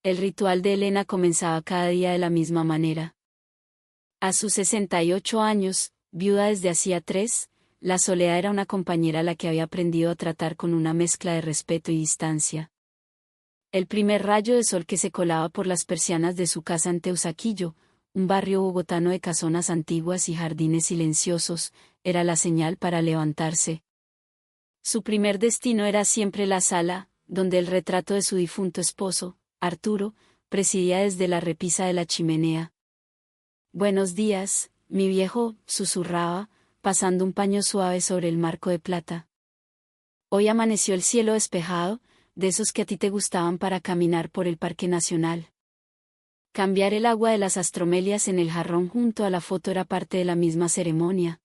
El ritual de Elena comenzaba cada día de la misma manera. A sus 68 años, viuda desde hacía 3, la Soledad era una compañera a la que había aprendido a tratar con una mezcla de respeto y distancia. El primer rayo de sol que se colaba por las persianas de su casa en Teusaquillo, un barrio bogotano de casonas antiguas y jardines silenciosos, era la señal para levantarse. Su primer destino era siempre la sala, donde el retrato de su difunto esposo, Arturo, presidía desde la repisa de la chimenea. «Buenos días, mi viejo», susurraba, pasando un paño suave sobre el marco de plata. «Hoy amaneció el cielo despejado, de esos que a ti te gustaban para caminar por el Parque Nacional». Cambiar el agua de las astromelias en el jarrón junto a la foto era parte de la misma ceremonia.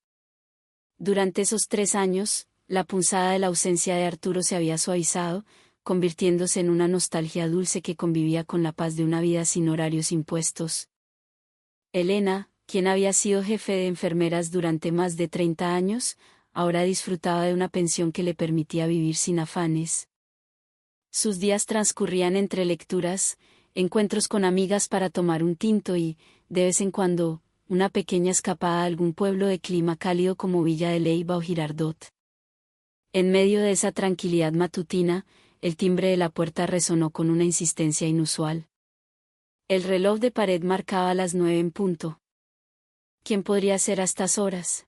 Durante esos 3 años, la punzada de la ausencia de Arturo se había suavizado, convirtiéndose en una nostalgia dulce que convivía con la paz de una vida sin horarios impuestos. Elena, quien había sido jefe de enfermeras durante más de 30 años, ahora disfrutaba de una pensión que le permitía vivir sin afanes. Sus días transcurrían entre lecturas, encuentros con amigas para tomar un tinto y, de vez en cuando, una pequeña escapada a algún pueblo de clima cálido como Villa de Leyva o Girardot. En medio de esa tranquilidad matutina, el timbre de la puerta resonó con una insistencia inusual. El reloj de pared marcaba las 9 en punto. ¿Quién podría ser a estas horas?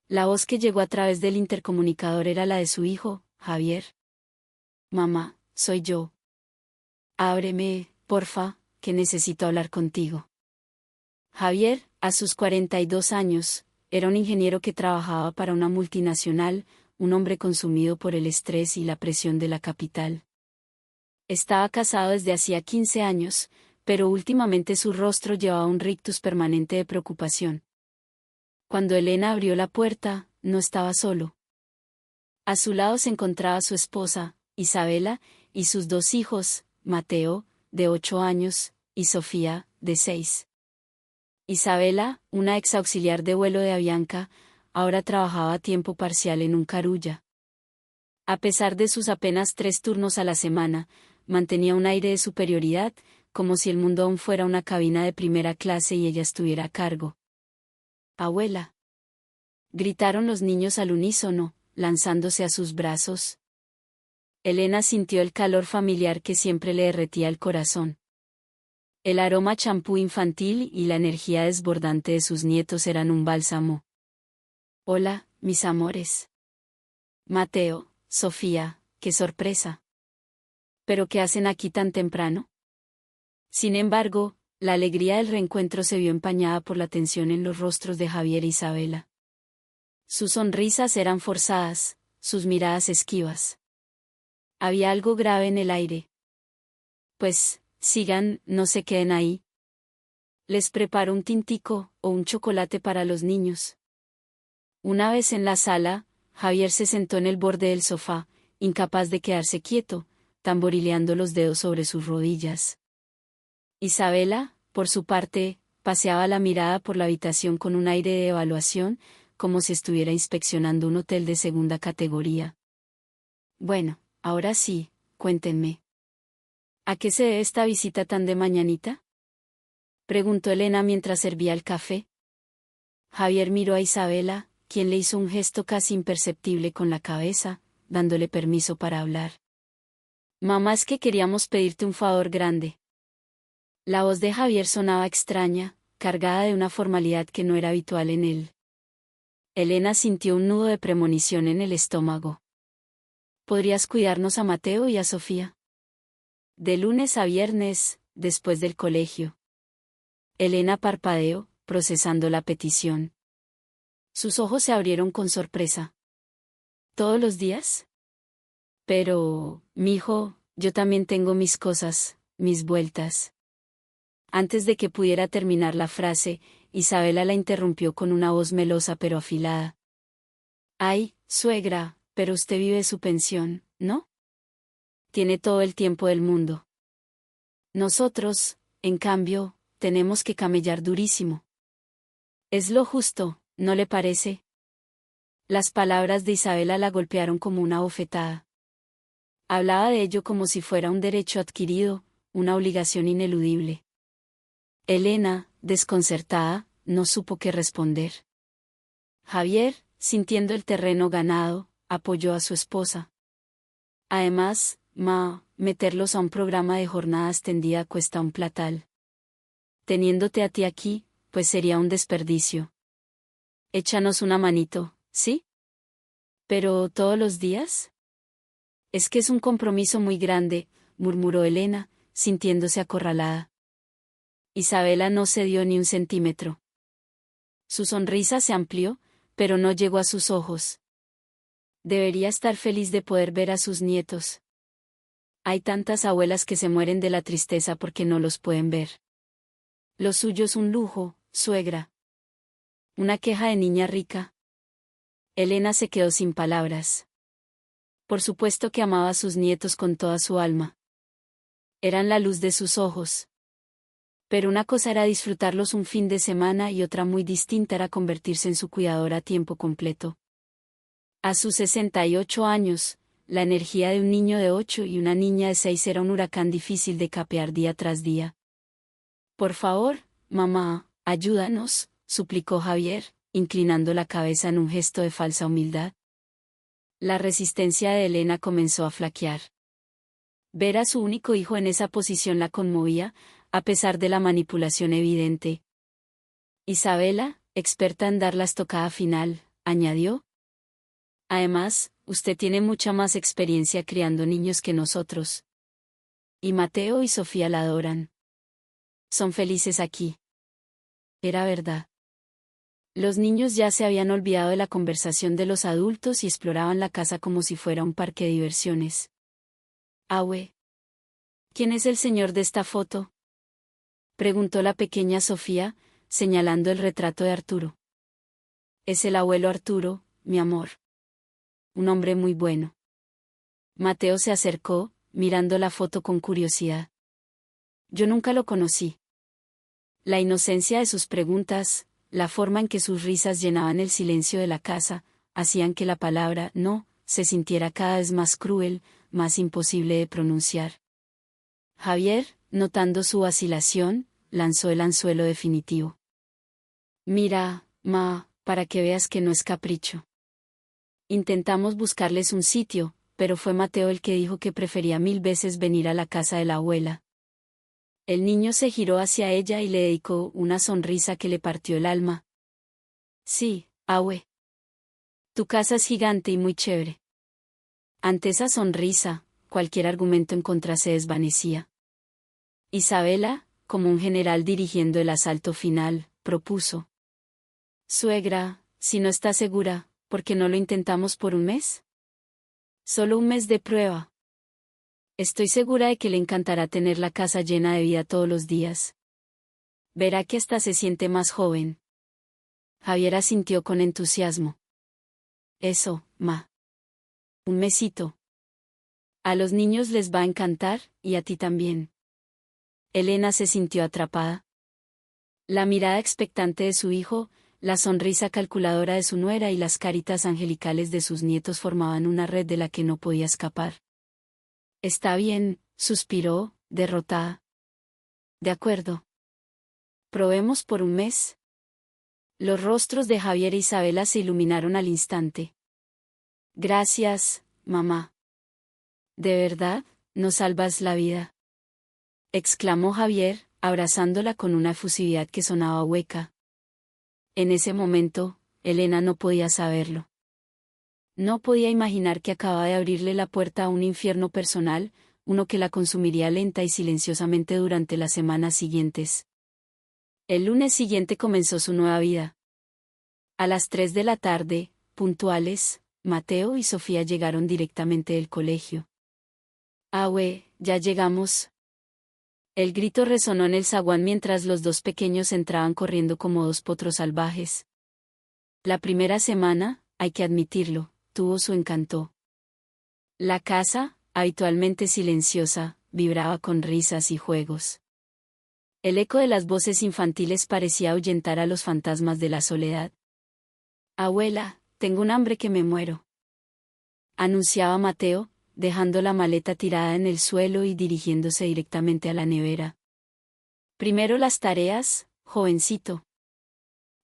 La voz que llegó a través del intercomunicador era la de su hijo, Javier. «Mamá, soy yo. Ábreme, porfa, que necesito hablar contigo». Javier, a sus 42 años, era un ingeniero que trabajaba para una multinacional, un hombre consumido por el estrés y la presión de la capital. Estaba casado desde hacía 15 años, pero últimamente su rostro llevaba un rictus permanente de preocupación. Cuando Elena abrió la puerta, no estaba solo. A su lado se encontraba su esposa, Isabela, y sus 2 hijos, Mateo, de 8 años, y Sofía, de 6. Isabela, una ex auxiliar de vuelo de Avianca, ahora trabajaba a tiempo parcial en un carulla. A pesar de sus apenas 3 turnos a la semana, mantenía un aire de superioridad, como si el mundo aún fuera una cabina de primera clase y ella estuviera a cargo. «Abuela», gritaron los niños al unísono, lanzándose a sus brazos. Elena sintió el calor familiar que siempre le derretía el corazón. El aroma champú infantil y la energía desbordante de sus nietos eran un bálsamo. «Hola, mis amores». «Mateo, Sofía, qué sorpresa. ¿Pero qué hacen aquí tan temprano?». Sin embargo, la alegría del reencuentro se vio empañada por la tensión en los rostros de Javier e Isabela. Sus sonrisas eran forzadas, sus miradas esquivas. Había algo grave en el aire. «Pues, sigan, no se queden ahí. Les preparo un tintico o un chocolate para los niños». Una vez en la sala, Javier se sentó en el borde del sofá, incapaz de quedarse quieto, tamborileando los dedos sobre sus rodillas. Isabela, por su parte, paseaba la mirada por la habitación con un aire de evaluación, como si estuviera inspeccionando un hotel de segunda categoría. «Bueno, ahora sí, cuéntenme. ¿A qué se debe esta visita tan de mañanita?», preguntó Elena mientras servía el café. Javier miró a Isabela, quien le hizo un gesto casi imperceptible con la cabeza, dándole permiso para hablar. «Mamá, es que queríamos pedirte un favor grande». La voz de Javier sonaba extraña, cargada de una formalidad que no era habitual en él. Elena sintió un nudo de premonición en el estómago. «¿Podrías cuidarnos a Mateo y a Sofía? De lunes a viernes, después del colegio». Elena parpadeó, procesando la petición. Sus ojos se abrieron con sorpresa. «¿Todos los días?». «Pero, mijo, yo también tengo mis cosas, mis vueltas». Antes de que pudiera terminar la frase, Isabela la interrumpió con una voz melosa pero afilada. «Ay, suegra, pero usted vive su pensión, ¿no? Tiene todo el tiempo del mundo. Nosotros, en cambio, tenemos que camellar durísimo. Es lo justo, ¿no le parece?». Las palabras de Isabela la golpearon como una bofetada. Hablaba de ello como si fuera un derecho adquirido, una obligación ineludible. Elena, desconcertada, no supo qué responder. Javier, sintiendo el terreno ganado, apoyó a su esposa. Además, meterlos a un programa de jornada extendida cuesta un platal. Teniéndote a ti aquí, pues sería un desperdicio. Échanos una manito, ¿sí? ¿Pero todos los días? Es que es un compromiso muy grande, murmuró Elena, sintiéndose acorralada. Isabela no cedió ni un centímetro. Su sonrisa se amplió, pero no llegó a sus ojos. Debería estar feliz de poder ver a sus nietos. Hay tantas abuelas que se mueren de la tristeza porque no los pueden ver. Lo suyo es un lujo, suegra. Una queja de niña rica. Elena se quedó sin palabras. Por supuesto que amaba a sus nietos con toda su alma. Eran la luz de sus ojos. Pero una cosa era disfrutarlos un fin de semana y otra muy distinta era convertirse en su cuidadora a tiempo completo. A sus 68 años, la energía de un niño de 8 y una niña de 6 era un huracán difícil de capear día tras día. Por favor, mamá, ayúdanos, suplicó Javier, inclinando la cabeza en un gesto de falsa humildad. La resistencia de Elena comenzó a flaquear. Ver a su único hijo en esa posición la conmovía, a pesar de la manipulación evidente. Isabela, experta en dar la estocada final, añadió. Además, usted tiene mucha más experiencia criando niños que nosotros. Y Mateo y Sofía la adoran. Son felices aquí. Era verdad. Los niños ya se habían olvidado de la conversación de los adultos y exploraban la casa como si fuera un parque de diversiones. Abue. ¿Quién es el señor de esta foto? Preguntó la pequeña Sofía, señalando el retrato de Arturo. Es el abuelo Arturo, mi amor. Un hombre muy bueno. Mateo se acercó, mirando la foto con curiosidad. Yo nunca lo conocí. La inocencia de sus preguntas, la forma en que sus risas llenaban el silencio de la casa, hacían que la palabra no se sintiera cada vez más cruel, más imposible de pronunciar. Javier, notando su vacilación, lanzó el anzuelo definitivo. Mira, para que veas que no es capricho. Intentamos buscarles un sitio, pero fue Mateo el que dijo que prefería 1000 veces venir a la casa de la abuela. El niño se giró hacia ella y le dedicó una sonrisa que le partió el alma. Sí, abue. Tu casa es gigante y muy chévere. Ante esa sonrisa, cualquier argumento en contra se desvanecía. Isabela, como un general dirigiendo el asalto final, propuso. Suegra, si no está segura, ¿por qué no lo intentamos por un mes? Solo un mes de prueba. Estoy segura de que le encantará tener la casa llena de vida todos los días. Verá que hasta se siente más joven. Javier asintió con entusiasmo. Eso, ma. Un mesito. A los niños les va a encantar, y a ti también. Elena se sintió atrapada. La mirada expectante de su hijo, la sonrisa calculadora de su nuera y las caritas angelicales de sus nietos formaban una red de la que no podía escapar. Está bien, suspiró, derrotada. De acuerdo. Probemos por un mes. Los rostros de Javier e Isabela se iluminaron al instante. Gracias, mamá. De verdad, nos salvas la vida. Exclamó Javier, abrazándola con una efusividad que sonaba hueca. En ese momento, Elena no podía saberlo. No podía imaginar que acababa de abrirle la puerta a un infierno personal, uno que la consumiría lenta y silenciosamente durante las semanas siguientes. El lunes siguiente comenzó su nueva vida. A las 3 de la tarde, puntuales, Mateo y Sofía llegaron directamente del colegio. Abue, ya llegamos. El grito resonó en el zaguán mientras los dos pequeños entraban corriendo como dos potros salvajes. La primera semana, hay que admitirlo, tuvo su encanto. La casa, habitualmente silenciosa, vibraba con risas y juegos. El eco de las voces infantiles parecía ahuyentar a los fantasmas de la soledad. Abuela, tengo un hambre que me muero. Anunciaba Mateo, dejando la maleta tirada en el suelo y dirigiéndose directamente a la nevera. Primero las tareas, jovencito.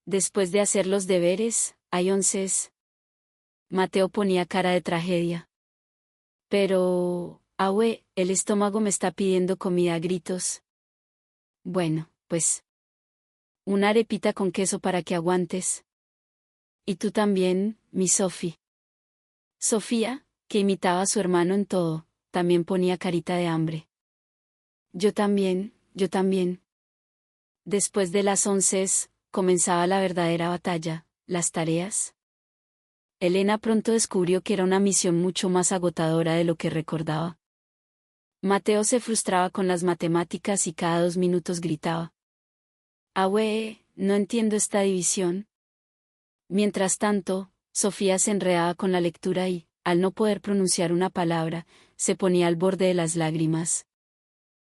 Después de hacer los deberes, hay onces. Mateo ponía cara de tragedia. Pero, abue, el estómago me está pidiendo comida a gritos. Bueno, pues. Una arepita con queso para que aguantes. Y tú también, mi Sofi. Sofía, que imitaba a su hermano en todo, también ponía carita de hambre. Yo también, yo también. Después de las 11, comenzaba la verdadera batalla, las tareas. Elena pronto descubrió que era una misión mucho más agotadora de lo que recordaba. Mateo se frustraba con las matemáticas y cada 2 minutos gritaba: «Abue, no entiendo esta división». Mientras tanto, Sofía se enredaba con la lectura y, al no poder pronunciar una palabra, se ponía al borde de las lágrimas.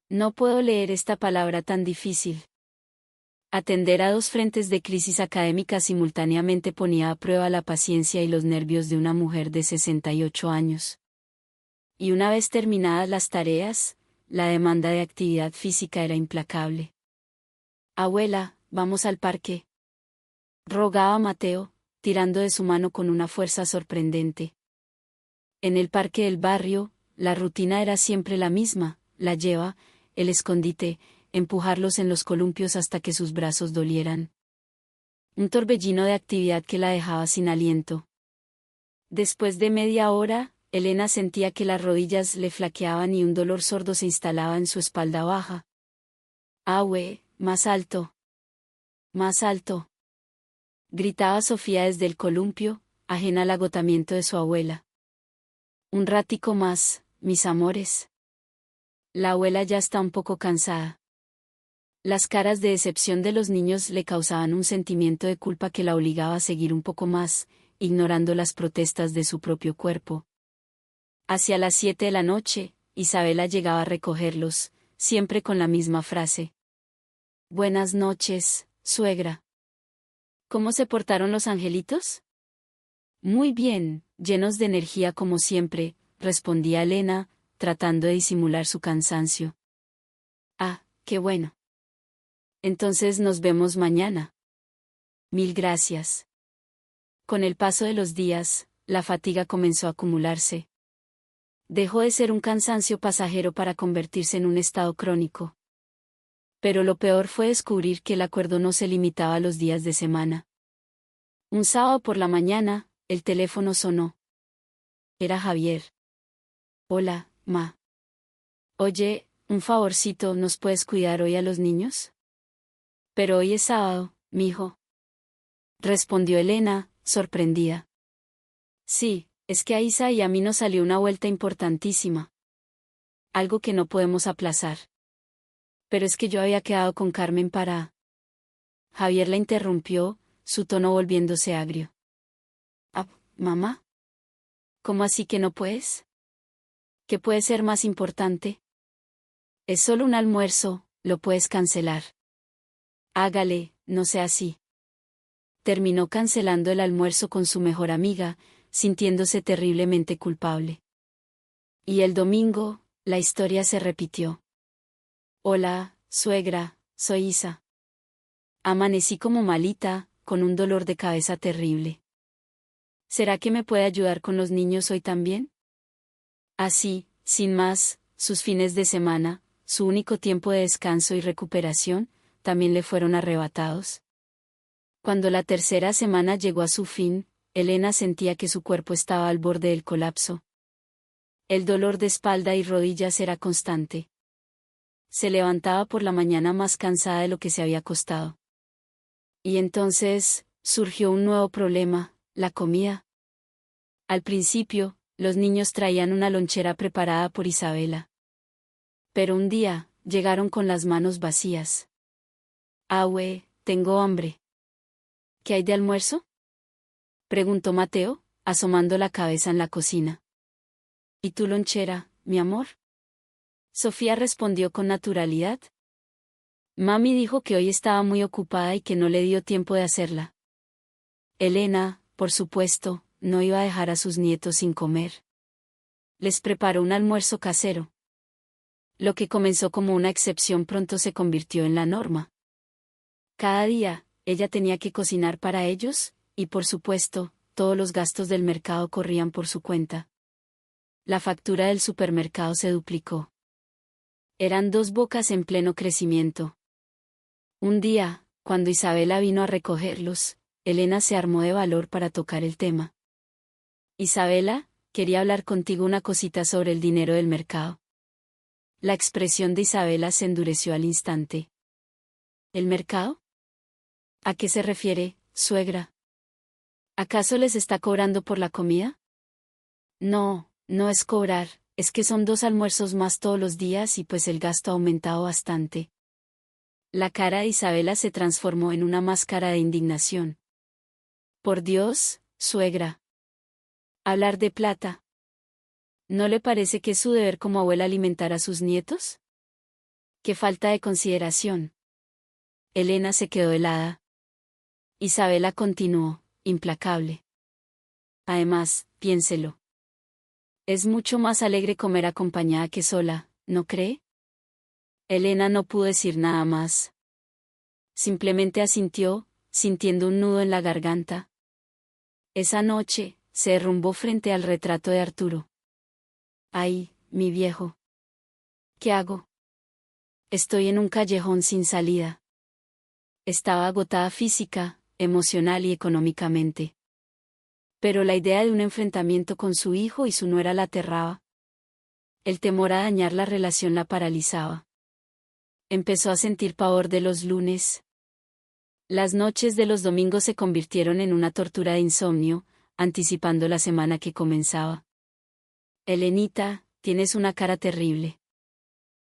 No puedo leer esta palabra tan difícil. Atender a 2 frentes de crisis académica simultáneamente ponía a prueba la paciencia y los nervios de una mujer de 68 años. Y una vez terminadas las tareas, la demanda de actividad física era implacable. «Abuela, vamos al parque», rogaba Mateo, tirando de su mano con una fuerza sorprendente. En el parque del barrio, la rutina era siempre la misma: la lleva, el escondite, empujarlos en los columpios hasta que sus brazos dolieran. Un torbellino de actividad que la dejaba sin aliento. Después de media hora, Elena sentía que las rodillas le flaqueaban y un dolor sordo se instalaba en su espalda baja. «Abue, más alto. Más alto», gritaba Sofía desde el columpio, ajena al agotamiento de su abuela. «Un ratico más, mis amores». La abuela ya está un poco cansada. Las caras de decepción de los niños le causaban un sentimiento de culpa que la obligaba a seguir un poco más, ignorando las protestas de su propio cuerpo. Hacia las 7 de la noche, Isabela llegaba a recogerlos, siempre con la misma frase: «Buenas noches, suegra». «¿Cómo se portaron los angelitos?». «Muy bien, llenos de energía como siempre», respondía Elena, tratando de disimular su cansancio. «Ah, qué bueno. Entonces nos vemos mañana». «Mil gracias». Con el paso de los días, la fatiga comenzó a acumularse. Dejó de ser un cansancio pasajero para convertirse en un estado crónico. Pero lo peor fue descubrir que el acuerdo no se limitaba a los días de semana. Un sábado por la mañana, el teléfono sonó. Era Javier. «Hola, ma. Oye, un favorcito, ¿nos puedes cuidar hoy a los niños?». «Pero hoy es sábado, mijo», respondió Elena, sorprendida. «Sí, es que a Isa y a mí nos salió una vuelta importantísima. Algo que no podemos aplazar». «Pero es que yo había quedado con Carmen para…». Javier la interrumpió, su tono volviéndose agrio. «Ah, mamá. ¿Cómo así que no puedes? ¿Qué puede ser más importante? Es solo un almuerzo, lo puedes cancelar». «Hágale, no sea así». Terminó cancelando el almuerzo con su mejor amiga, sintiéndose terriblemente culpable. Y el domingo, la historia se repitió. «Hola, suegra, soy Isa. Amanecí como malita, con un dolor de cabeza terrible. ¿Será que me puede ayudar con los niños hoy también?». Así, sin más, sus fines de semana, su único tiempo de descanso y recuperación, también le fueron arrebatados. Cuando la tercera semana llegó a su fin, Elena sentía que su cuerpo estaba al borde del colapso. El dolor de espalda y rodillas era constante. Se levantaba por la mañana más cansada de lo que se había acostado. Y entonces, surgió un nuevo problema: la comida. Al principio, los niños traían una lonchera preparada por Isabela. Pero un día, llegaron con las manos vacías. «Abue, tengo hambre». «¿Qué hay de almuerzo?», preguntó Mateo, asomando la cabeza en la cocina. «¿Y tu lonchera, mi amor?». Sofía respondió con naturalidad. «Mami dijo que hoy estaba muy ocupada y que no le dio tiempo de hacerla». Elena, por supuesto, no iba a dejar a sus nietos sin comer. Les preparó un almuerzo casero. Lo que comenzó como una excepción pronto se convirtió en la norma. Cada día, ella tenía que cocinar para ellos, y por supuesto, todos los gastos del mercado corrían por su cuenta. La factura del supermercado se duplicó. Eran dos bocas en pleno crecimiento. Un día, cuando Isabela vino a recogerlos, Elena se armó de valor para tocar el tema. Isabela, quería hablar contigo una cosita sobre el dinero del mercado. La expresión de Isabela se endureció al instante. ¿El mercado? ¿A qué se refiere, suegra? ¿Acaso les está cobrando por la comida? No, no es cobrar, es que son 2 almuerzos más todos los días y pues el gasto ha aumentado bastante. La cara de Isabela se transformó en una máscara de indignación. Por Dios, suegra. Hablar de plata. ¿No le parece que es su deber como abuela alimentar a sus nietos? ¡Qué falta de consideración! Elena se quedó helada. Isabela continuó, implacable. Además, piénselo. Es mucho más alegre comer acompañada que sola, ¿no cree? Elena no pudo decir nada más. Simplemente asintió, sintiendo un nudo en la garganta. Esa noche, se derrumbó frente al retrato de Arturo. ¡Ay, mi viejo! ¿Qué hago? Estoy en un callejón sin salida. Estaba agotada física, emocional y económicamente. Pero la idea de un enfrentamiento con su hijo y su nuera la aterraba. El temor a dañar la relación la paralizaba. Empezó a sentir pavor de los lunes. Las noches de los domingos se convirtieron en una tortura de insomnio, anticipando la semana que comenzaba. Elenita, tienes una cara terrible.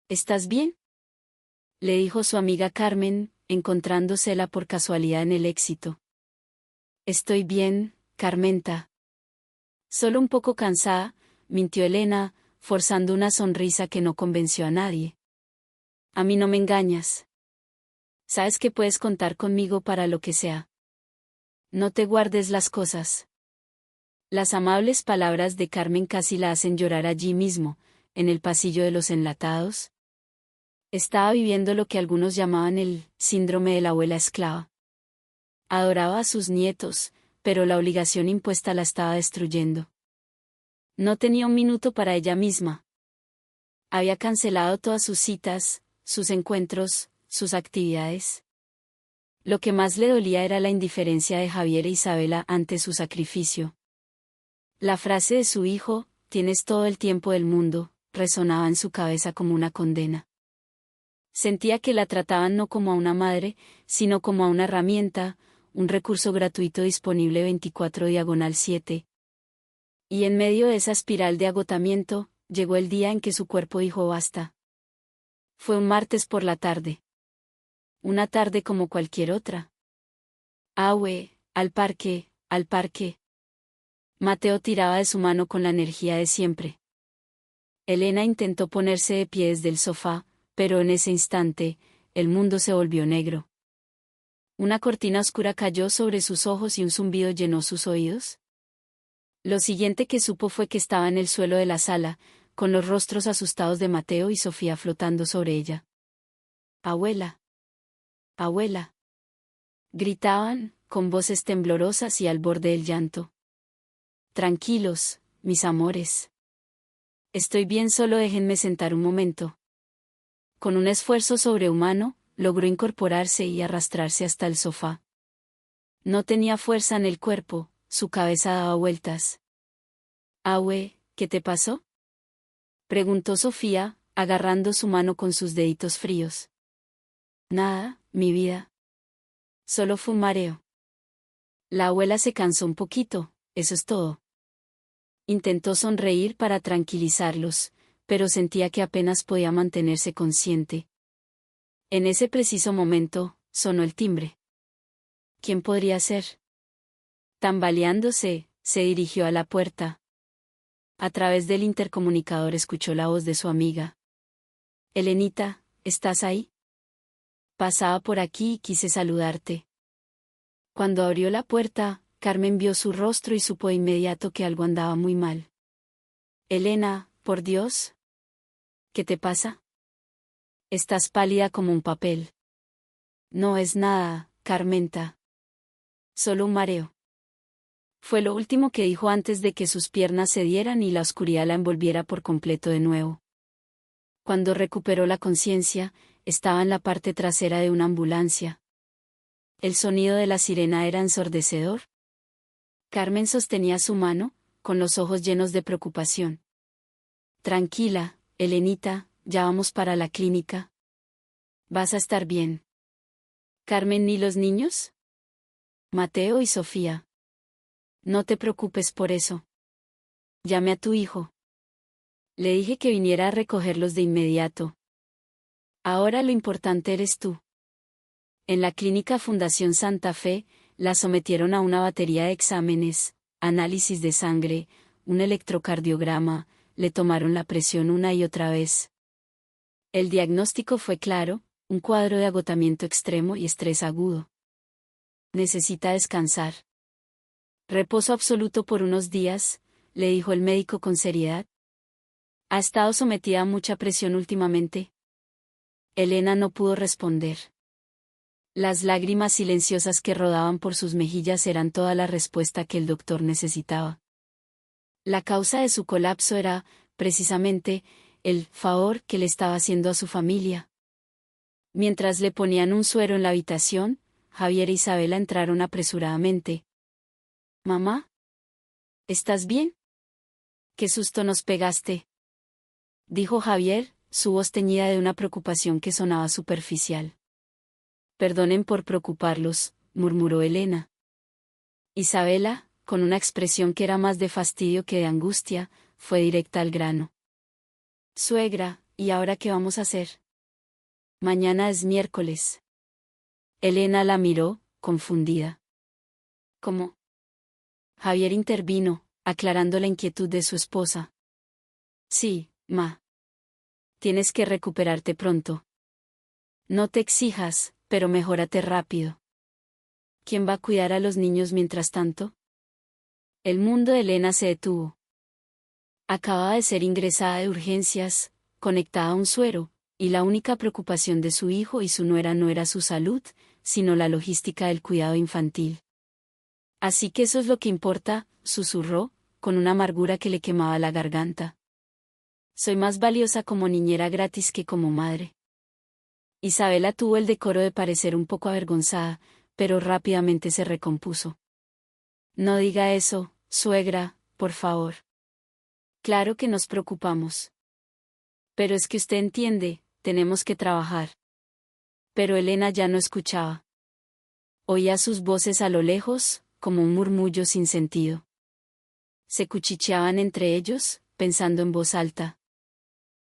¿Estás bien? Le dijo su amiga Carmen, encontrándosela por casualidad en el Éxito. Estoy bien, Carmenta. Solo un poco cansada, mintió Elena, forzando una sonrisa que no convenció a nadie. A mí no me engañas. Sabes que puedes contar conmigo para lo que sea. No te guardes las cosas. Las amables palabras de Carmen casi la hacen llorar allí mismo, en el pasillo de los enlatados. Estaba viviendo lo que algunos llamaban el síndrome de la abuela esclava. Adoraba a sus nietos, pero la obligación impuesta la estaba destruyendo. No tenía un minuto para ella misma. Había cancelado todas sus citas, sus encuentros, sus actividades. Lo que más le dolía era la indiferencia de Javier e Isabela ante su sacrificio. La frase de su hijo, tienes todo el tiempo del mundo, resonaba en su cabeza como una condena. Sentía que la trataban no como a una madre, sino como a una herramienta, un recurso gratuito disponible 24/7. Y en medio de esa espiral de agotamiento, llegó el día en que su cuerpo dijo basta. Fue un martes por la tarde. Una tarde como cualquier otra. Ahue, al parque, al parque. Mateo tiraba de su mano con la energía de siempre. Elena intentó ponerse de pie desde el sofá, pero en ese instante, el mundo se volvió negro. Una cortina oscura cayó sobre sus ojos y un zumbido llenó sus oídos. Lo siguiente que supo fue que estaba en el suelo de la sala, con los rostros asustados de Mateo y Sofía flotando sobre ella. «Abuela. Abuela». Gritaban, con voces temblorosas y al borde del llanto. «Tranquilos, mis amores. Estoy bien, solo déjenme sentar un momento». Con un esfuerzo sobrehumano, logró incorporarse y arrastrarse hasta el sofá. No tenía fuerza en el cuerpo, su cabeza daba vueltas. «Ahue, ¿qué te pasó?», preguntó Sofía, agarrando su mano con sus deditos fríos. «Nada, mi vida. Solo fue un mareo». La abuela se cansó un poquito, eso es todo. Intentó sonreír para tranquilizarlos, pero sentía que apenas podía mantenerse consciente. En ese preciso momento, sonó el timbre. ¿Quién podría ser? Tambaleándose, se dirigió a la puerta. A través del intercomunicador escuchó la voz de su amiga. «Elenita, ¿estás ahí? Pasaba por aquí y quise saludarte». Cuando abrió la puerta, Carmen vio su rostro y supo de inmediato que algo andaba muy mal. Elena, por Dios. ¿Qué te pasa? Estás pálida como un papel. No es nada, Carmenta. Solo un mareo. Fue lo último que dijo antes de que sus piernas cedieran y la oscuridad la envolviera por completo de nuevo. Cuando recuperó la conciencia, estaba en la parte trasera de una ambulancia. El sonido de la sirena era ensordecedor. Carmen sostenía su mano, con los ojos llenos de preocupación. Tranquila, Elenita, ya vamos para la clínica. Vas a estar bien. ¿Carmen ni los niños? Mateo y Sofía. No te preocupes por eso. Llame a tu hijo. Le dije que viniera a recogerlos de inmediato. Ahora lo importante eres tú. En la clínica Fundación Santa Fe, la sometieron a una batería de exámenes, análisis de sangre, un electrocardiograma, le tomaron la presión una y otra vez. El diagnóstico fue claro, un cuadro de agotamiento extremo y estrés agudo. Necesita descansar. Reposo absoluto por unos días, le dijo el médico con seriedad. ¿Ha estado sometida a mucha presión últimamente? Elena no pudo responder. Las lágrimas silenciosas que rodaban por sus mejillas eran toda la respuesta que el doctor necesitaba. La causa de su colapso era, precisamente, el favor que le estaba haciendo a su familia. Mientras le ponían un suero en la habitación, Javier e Isabela entraron apresuradamente. «Mamá, ¿estás bien? ¿Qué susto nos pegaste?», dijo Javier, su voz teñida de una preocupación que sonaba superficial. «Perdonen por preocuparlos», murmuró Elena. Isabela, con una expresión que era más de fastidio que de angustia, fue directa al grano. «Suegra, ¿y ahora qué vamos a hacer? Mañana es miércoles». Elena la miró, confundida. «¿Cómo?». Javier intervino, aclarando la inquietud de su esposa. «Sí, ma. Tienes que recuperarte pronto. No te exijas, pero mejórate rápido. ¿Quién va a cuidar a los niños mientras tanto?». El mundo de Elena se detuvo. Acababa de ser ingresada de urgencias, conectada a un suero, y la única preocupación de su hijo y su nuera no era su salud, sino la logística del cuidado infantil. «Así que eso es lo que importa», susurró, con una amargura que le quemaba la garganta. «Soy más valiosa como niñera gratis que como madre». Isabela tuvo el decoro de parecer un poco avergonzada, pero rápidamente se recompuso. «No diga eso, suegra, por favor. Claro que nos preocupamos. Pero es que usted entiende, tenemos que trabajar». Pero Elena ya no escuchaba. Oía sus voces a lo lejos, como un murmullo sin sentido. Se cuchicheaban entre ellos, pensando en voz alta.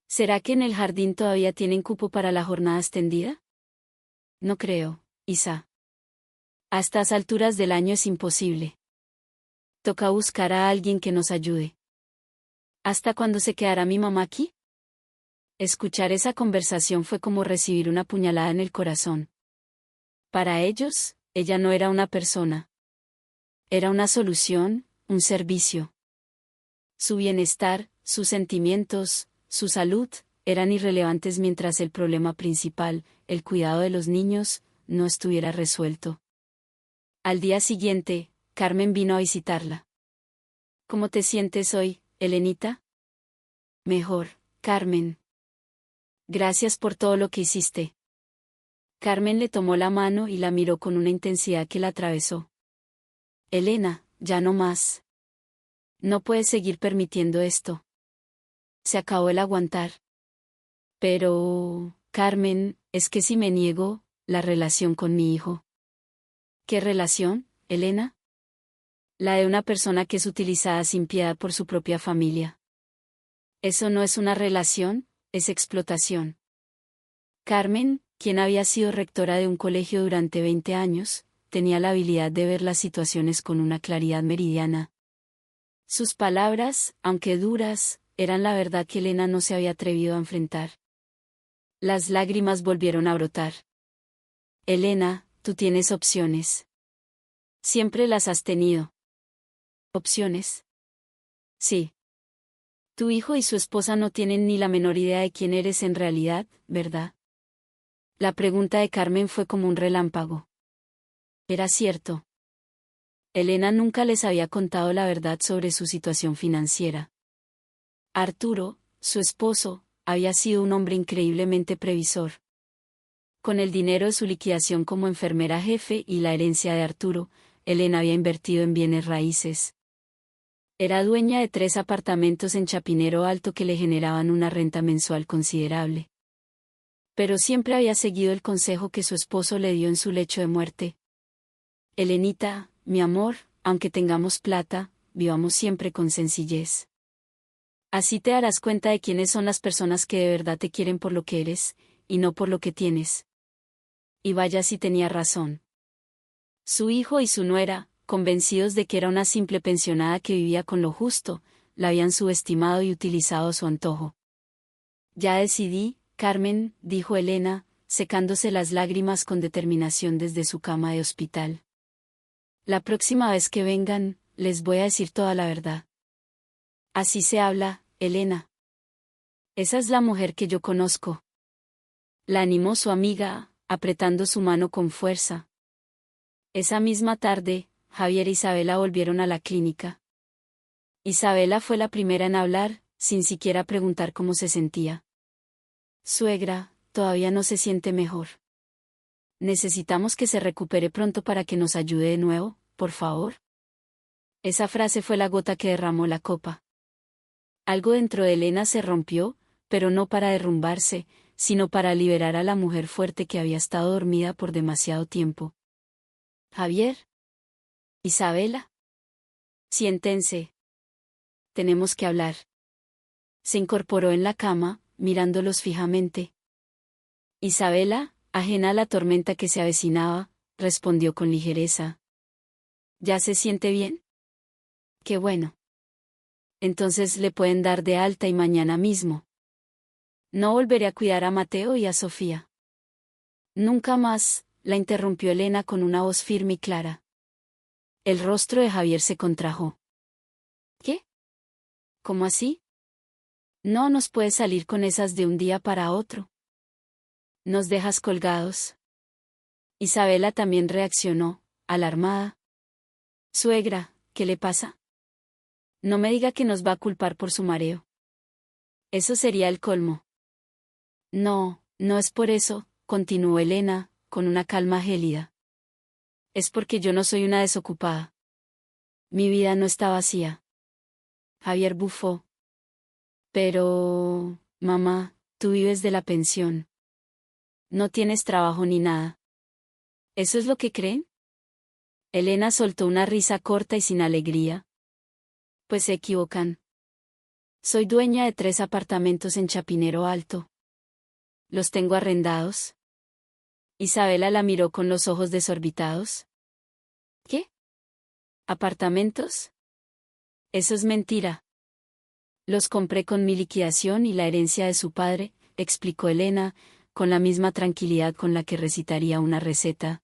¿Será que en el jardín todavía tienen cupo para la jornada extendida? No creo, Isa. A estas alturas del año es imposible. Toca buscar a alguien que nos ayude. ¿Hasta cuándo se quedará mi mamá aquí? Escuchar esa conversación fue como recibir una puñalada en el corazón. Para ellos, ella no era una persona. Era una solución, un servicio. Su bienestar, sus sentimientos, su salud, eran irrelevantes mientras el problema principal, el cuidado de los niños, no estuviera resuelto. Al día siguiente, Carmen vino a visitarla. «¿Cómo te sientes hoy, Elenita?» «Mejor, Carmen. Gracias por todo lo que hiciste». Carmen le tomó la mano y la miró con una intensidad que la atravesó. «Elena, ya no más. No puedes seguir permitiendo esto. Se acabó el aguantar». «Pero, Carmen, es que si me niego, la relación con mi hijo». «¿Qué relación, Elena?». «La de una persona que es utilizada sin piedad por su propia familia». «Eso no es una relación, es explotación». Carmen, quien había sido rectora de un colegio durante 20 años, tenía la habilidad de ver las situaciones con una claridad meridiana. Sus palabras, aunque duras, eran la verdad que Elena no se había atrevido a enfrentar. Las lágrimas volvieron a brotar. «Elena, tú tienes opciones. Siempre las has tenido». «¿Opciones?». «Sí. Tu hijo y su esposa no tienen ni la menor idea de quién eres en realidad, ¿verdad? La pregunta de Carmen fue como un relámpago. Era cierto. Elena nunca les había contado la verdad sobre su situación financiera. Arturo, su esposo, había sido un hombre increíblemente previsor. Con el dinero de su liquidación como enfermera jefe y la herencia de Arturo, Elena había invertido en bienes raíces. Era dueña de 3 apartamentos en Chapinero Alto que le generaban una renta mensual considerable. Pero siempre había seguido el consejo que su esposo le dio en su lecho de muerte. Elenita, mi amor, aunque tengamos plata, vivamos siempre con sencillez. Así te darás cuenta de quiénes son las personas que de verdad te quieren por lo que eres, y no por lo que tienes. Y vaya si tenía razón. Su hijo y su nuera, convencidos de que era una simple pensionada que vivía con lo justo, la habían subestimado y utilizado a su antojo. Ya decidí, Carmen, dijo Elena, secándose las lágrimas con determinación desde su cama de hospital. La próxima vez que vengan, les voy a decir toda la verdad. Así se habla, Elena. Esa es la mujer que yo conozco. La animó su amiga, apretando su mano con fuerza. Esa misma tarde, Javier e Isabela volvieron a la clínica. Isabela fue la primera en hablar, sin siquiera preguntar cómo se sentía. Suegra, todavía no se siente mejor. Necesitamos que se recupere pronto para que nos ayude de nuevo, por favor. Esa frase fue la gota que derramó la copa. Algo dentro de Elena se rompió, pero no para derrumbarse, sino para liberar a la mujer fuerte que había estado dormida por demasiado tiempo. Javier. Isabela. Siéntense. Tenemos que hablar. Se incorporó en la cama, mirándolos fijamente. Isabela, ajena a la tormenta que se avecinaba, respondió con ligereza. ¿Ya se siente bien? Qué bueno. Entonces le pueden dar de alta y mañana mismo. No volveré a cuidar a Mateo y a Sofía. Nunca más, la interrumpió Elena con una voz firme y clara. El rostro de Javier se contrajo. ¿Qué? ¿Cómo así? No nos puedes salir con esas de un día para otro. Nos dejas colgados. Isabela también reaccionó, alarmada. Suegra, ¿qué le pasa? No me diga que nos va a culpar por su mareo. Eso sería el colmo. No, no es por eso, continuó Elena, con una calma gélida. Es porque yo no soy una desocupada. Mi vida no está vacía. Javier bufó. Pero, mamá, tú vives de la pensión. No tienes trabajo ni nada. ¿Eso es lo que creen? Elena soltó una risa corta y sin alegría. Pues se equivocan. Soy dueña de 3 apartamentos en Chapinero Alto. ¿Los tengo arrendados? Isabela la miró con los ojos desorbitados. ¿Qué? ¿Apartamentos? Eso es mentira. Los compré con mi liquidación y la herencia de su padre, explicó Elena, con la misma tranquilidad con la que recitaría una receta.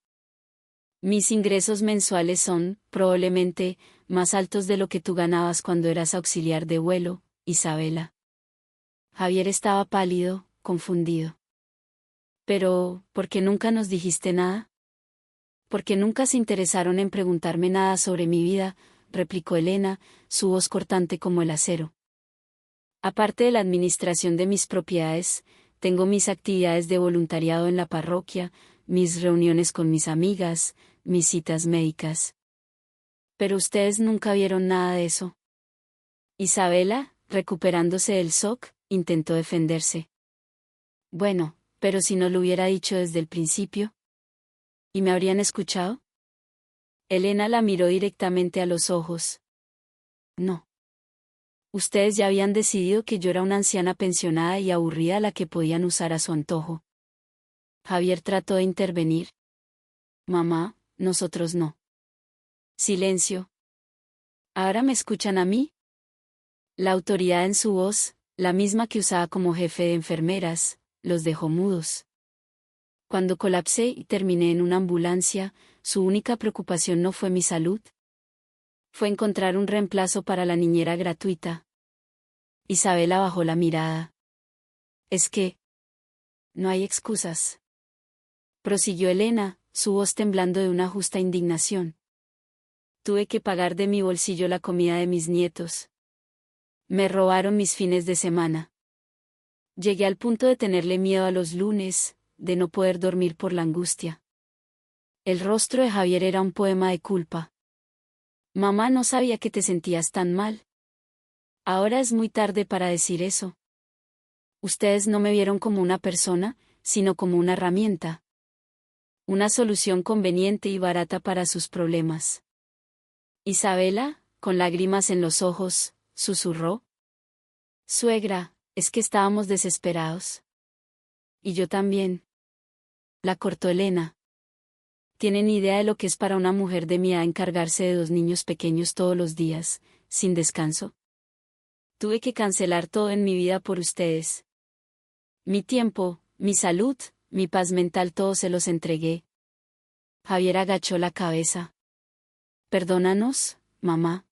Mis ingresos mensuales son, probablemente, más altos de lo que tú ganabas cuando eras auxiliar de vuelo, Isabela. Javier estaba pálido, confundido. Pero, ¿por qué nunca nos dijiste nada? Porque nunca se interesaron en preguntarme nada sobre mi vida, replicó Elena, su voz cortante como el acero. Aparte de la administración de mis propiedades, tengo mis actividades de voluntariado en la parroquia, mis reuniones con mis amigas, mis citas médicas. Pero ustedes nunca vieron nada de eso. Isabela, recuperándose del shock, intentó defenderse. Bueno, pero si no lo hubiera dicho desde el principio. ¿Y me habrían escuchado? Elena la miró directamente a los ojos. No. Ustedes ya habían decidido que yo era una anciana pensionada y aburrida a la que podían usar a su antojo. Javier trató de intervenir. Mamá, nosotros no. Silencio. ¿Ahora me escuchan a mí? La autoridad en su voz, la misma que usaba como jefe de enfermeras, los dejó mudos. Cuando colapsé y terminé en una ambulancia, su única preocupación no fue mi salud. Fue encontrar un reemplazo para la niñera gratuita. Isabela bajó la mirada. Es que... no hay excusas. Prosiguió Elena, su voz temblando de una justa indignación. Tuve que pagar de mi bolsillo la comida de mis nietos. Me robaron mis fines de semana. Llegué al punto de tenerle miedo a los lunes, de no poder dormir por la angustia. El rostro de Javier era un poema de culpa. Mamá, no sabía que te sentías tan mal. Ahora es muy tarde para decir eso. Ustedes no me vieron como una persona, sino como una herramienta. Una solución conveniente y barata para sus problemas. Isabela, con lágrimas en los ojos, susurró. Suegra, es que estábamos desesperados. Y yo también. La cortó Elena. ¿Tienen idea de lo que es para una mujer de mi edad encargarse de 2 niños pequeños todos los días, sin descanso? Tuve que cancelar todo en mi vida por ustedes. Mi tiempo, mi salud, mi paz mental, todo se los entregué. Javier agachó la cabeza. Perdónanos, mamá.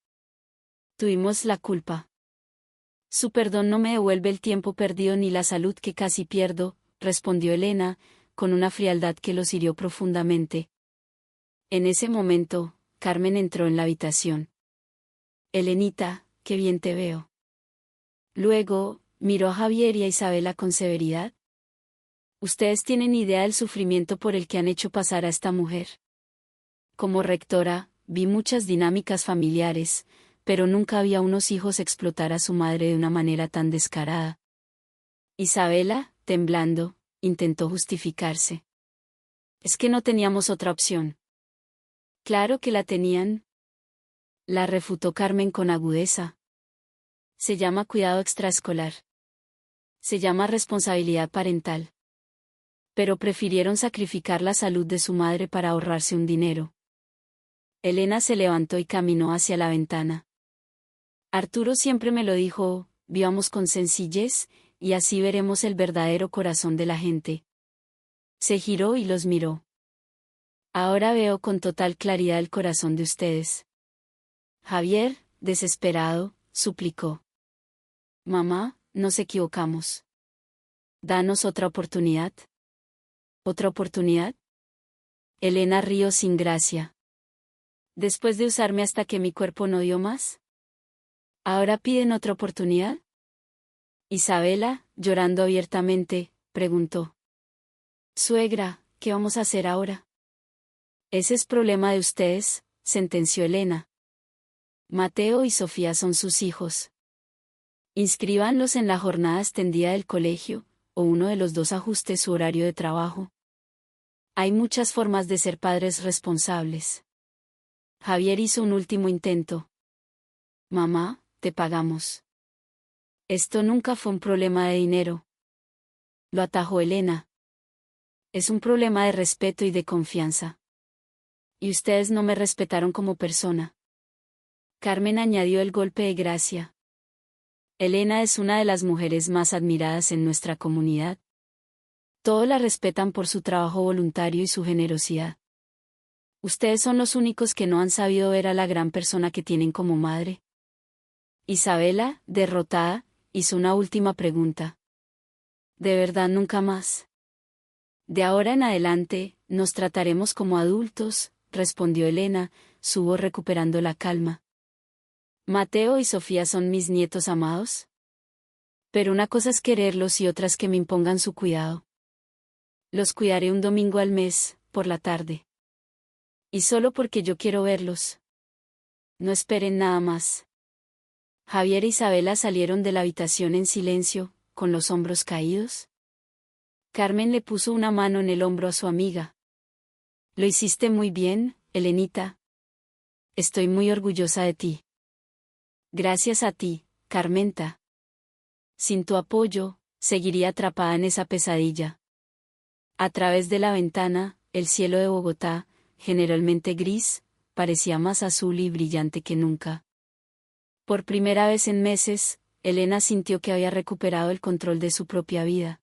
Tuvimos la culpa. Su perdón no me devuelve el tiempo perdido ni la salud que casi pierdo, respondió Elena, con una frialdad que los hirió profundamente. En ese momento, Carmen entró en la habitación. Elenita, qué bien te veo. Luego, miró a Javier y a Isabela con severidad. Ustedes tienen idea del sufrimiento por el que han hecho pasar a esta mujer. Como rectora, vi muchas dinámicas familiares, pero nunca vi a unos hijos explotar a su madre de una manera tan descarada. Isabela, temblando, intentó justificarse. Es que no teníamos otra opción. Claro que la tenían. La refutó Carmen con agudeza. Se llama cuidado extraescolar. Se llama responsabilidad parental. Pero prefirieron sacrificar la salud de su madre para ahorrarse un dinero. Elena se levantó y caminó hacia la ventana. Arturo siempre me lo dijo, vivamos con sencillez, y así veremos el verdadero corazón de la gente. Se giró y los miró. Ahora veo con total claridad el corazón de ustedes. Javier, desesperado, suplicó. Mamá, nos equivocamos. Danos otra oportunidad. ¿Otra oportunidad? Elena rió sin gracia. ¿Después de usarme hasta que mi cuerpo no dio más? ¿Ahora piden otra oportunidad? Isabela, llorando abiertamente, preguntó. Suegra, ¿qué vamos a hacer ahora? Ese es problema de ustedes, sentenció Elena. Mateo y Sofía son sus hijos. Inscríbanlos en la jornada extendida del colegio, o uno de los dos ajuste su horario de trabajo. Hay muchas formas de ser padres responsables. Javier hizo un último intento. Mamá, te pagamos. Esto nunca fue un problema de dinero. Lo atajó Elena. Es un problema de respeto y de confianza. Y ustedes no me respetaron como persona. Carmen añadió el golpe de gracia. Elena es una de las mujeres más admiradas en nuestra comunidad. Todos la respetan por su trabajo voluntario y su generosidad. Ustedes son los únicos que no han sabido ver a la gran persona que tienen como madre. Isabela, derrotada, hizo una última pregunta. ¿De verdad nunca más? De ahora en adelante, nos trataremos como adultos, respondió Elena, su voz recuperando la calma. Mateo y Sofía son mis nietos amados. Pero una cosa es quererlos y otra es que me impongan su cuidado. Los cuidaré un domingo al mes, por la tarde. Y solo porque yo quiero verlos. No esperen nada más. Javier e Isabela salieron de la habitación en silencio, con los hombros caídos. Carmen le puso una mano en el hombro a su amiga. Lo hiciste muy bien, Elenita. Estoy muy orgullosa de ti. Gracias a ti, Carmenta. Sin tu apoyo, seguiría atrapada en esa pesadilla. A través de la ventana, el cielo de Bogotá, generalmente gris, parecía más azul y brillante que nunca. Por primera vez en meses, Elena sintió que había recuperado el control de su propia vida.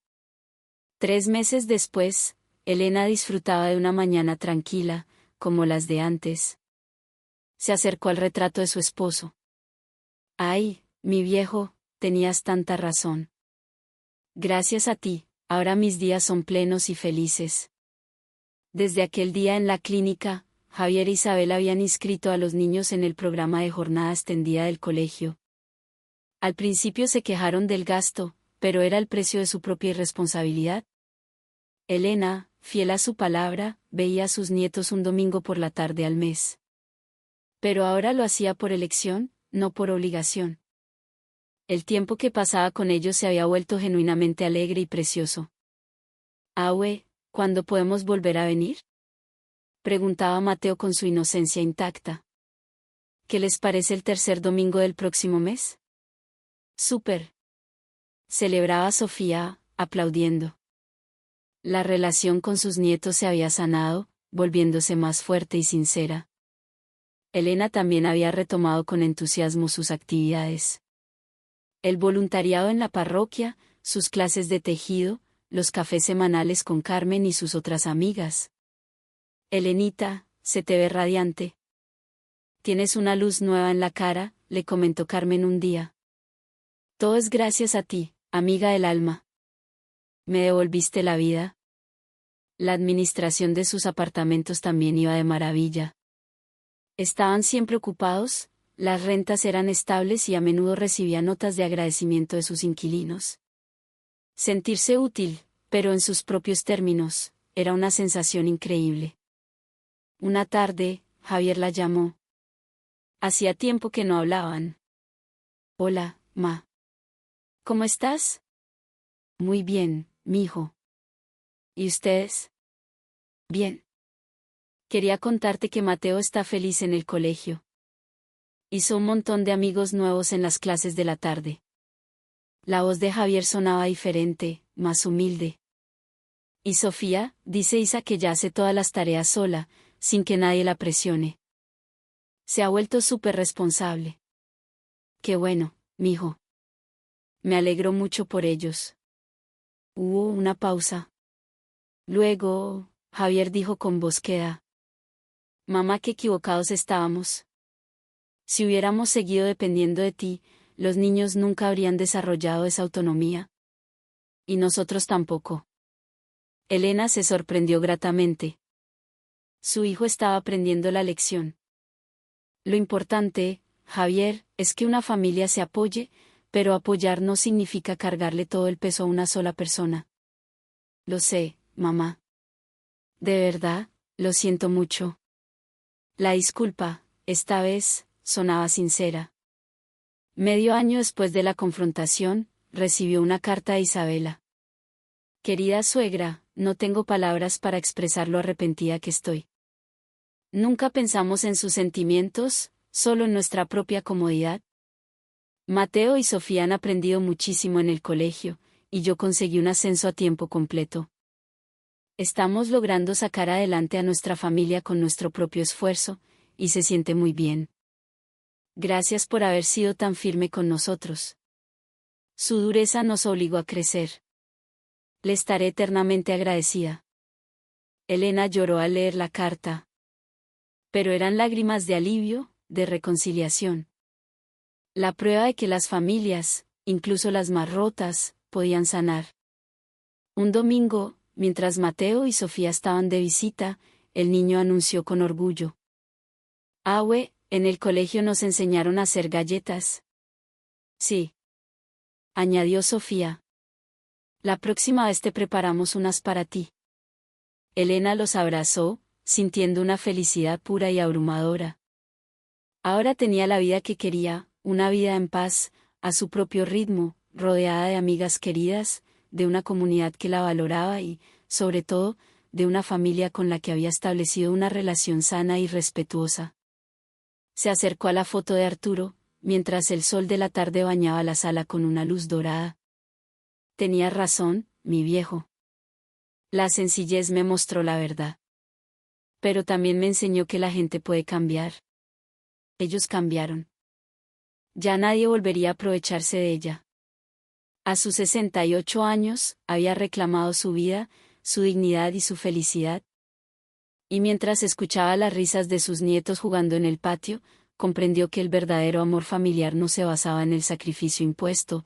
3 meses después, Elena disfrutaba de una mañana tranquila, como las de antes. Se acercó al retrato de su esposo. ¡Ay, mi viejo! tenías tanta razón. Gracias a ti, ahora mis días son plenos y felices. Desde aquel día en la clínica, Javier e Isabel habían inscrito a los niños en el programa de jornada extendida del colegio. Al principio se quejaron del gasto, pero era el precio de su propia irresponsabilidad. Elena, fiel a su palabra, veía a sus nietos un domingo por la tarde al mes. Pero ahora lo hacía por elección, no por obligación. El tiempo que pasaba con ellos se había vuelto genuinamente alegre y precioso. «Aue, ¿cuándo podemos volver a venir?», preguntaba Mateo con su inocencia intacta. «¿Qué les parece el tercer domingo del próximo mes?». «Súper», celebraba Sofía, aplaudiendo. La relación con sus nietos se había sanado, volviéndose más fuerte y sincera. Elena también había retomado con entusiasmo sus actividades. El voluntariado en la parroquia, sus clases de tejido, los cafés semanales con Carmen y sus otras amigas. «Elenita, se te ve radiante. Tienes una luz nueva en la cara», le comentó Carmen un día. «Todo es gracias a ti, amiga del alma. Me devolviste la vida». La administración de sus apartamentos también iba de maravilla. Estaban siempre ocupados, las rentas eran estables y a menudo recibía notas de agradecimiento de sus inquilinos. Sentirse útil, pero en sus propios términos, era una sensación increíble. Una tarde, Javier la llamó. Hacía tiempo que no hablaban. «Hola, ma. ¿Cómo estás?». «Muy bien, mijo». «¿Y ustedes?». «Bien. Quería contarte que Mateo está feliz en el colegio. Hizo un montón de amigos nuevos en las clases de la tarde». La voz de Javier sonaba diferente, más humilde. «¿Y Sofía?», dice Isa, que ya hace todas las tareas sola, sin que nadie la presione. «Se ha vuelto súper responsable». «Qué bueno, mijo. Me alegro mucho por ellos». Hubo una pausa. Luego, Javier dijo con voz queda: «Mamá, qué equivocados estábamos. Si hubiéramos seguido dependiendo de ti, los niños nunca habrían desarrollado esa autonomía. Y nosotros tampoco». Elena se sorprendió gratamente. Su hijo estaba aprendiendo la lección. «Lo importante, Javier, es que una familia se apoye, pero apoyar no significa cargarle todo el peso a una sola persona». «Lo sé, mamá. De verdad, lo siento mucho». La disculpa, esta vez, sonaba sincera. Medio año después de la confrontación, recibió una carta de Isabela. «Querida suegra, no tengo palabras para expresar lo arrepentida que estoy. Nunca pensamos en sus sentimientos, solo en nuestra propia comodidad. Mateo y Sofía han aprendido muchísimo en el colegio, y yo conseguí un ascenso a tiempo completo. Estamos logrando sacar adelante a nuestra familia con nuestro propio esfuerzo, y se siente muy bien. Gracias por haber sido tan firme con nosotros. Su dureza nos obligó a crecer. Le estaré eternamente agradecida». Elena lloró al leer la carta. Pero eran lágrimas de alivio, de reconciliación. La prueba de que las familias, incluso las más rotas, podían sanar. Un domingo, mientras Mateo y Sofía estaban de visita, el niño anunció con orgullo: «Aue, en el colegio nos enseñaron a hacer galletas». «Sí», añadió Sofía. «La próxima vez te preparamos unas para ti». Elena los abrazó, sintiendo una felicidad pura y abrumadora. Ahora tenía la vida que quería, una vida en paz, a su propio ritmo, rodeada de amigas queridas, de una comunidad que la valoraba y, sobre todo, de una familia con la que había establecido una relación sana y respetuosa. Se acercó a la foto de Arturo, mientras el sol de la tarde bañaba la sala con una luz dorada. «Tenías razón, mi viejo. La sencillez me mostró la verdad. Pero también me enseñó que la gente puede cambiar». Ellos cambiaron. Ya nadie volvería a aprovecharse de ella. A sus 68 años, había reclamado su vida, su dignidad y su felicidad. Y mientras escuchaba las risas de sus nietos jugando en el patio, comprendió que el verdadero amor familiar no se basaba en el sacrificio impuesto,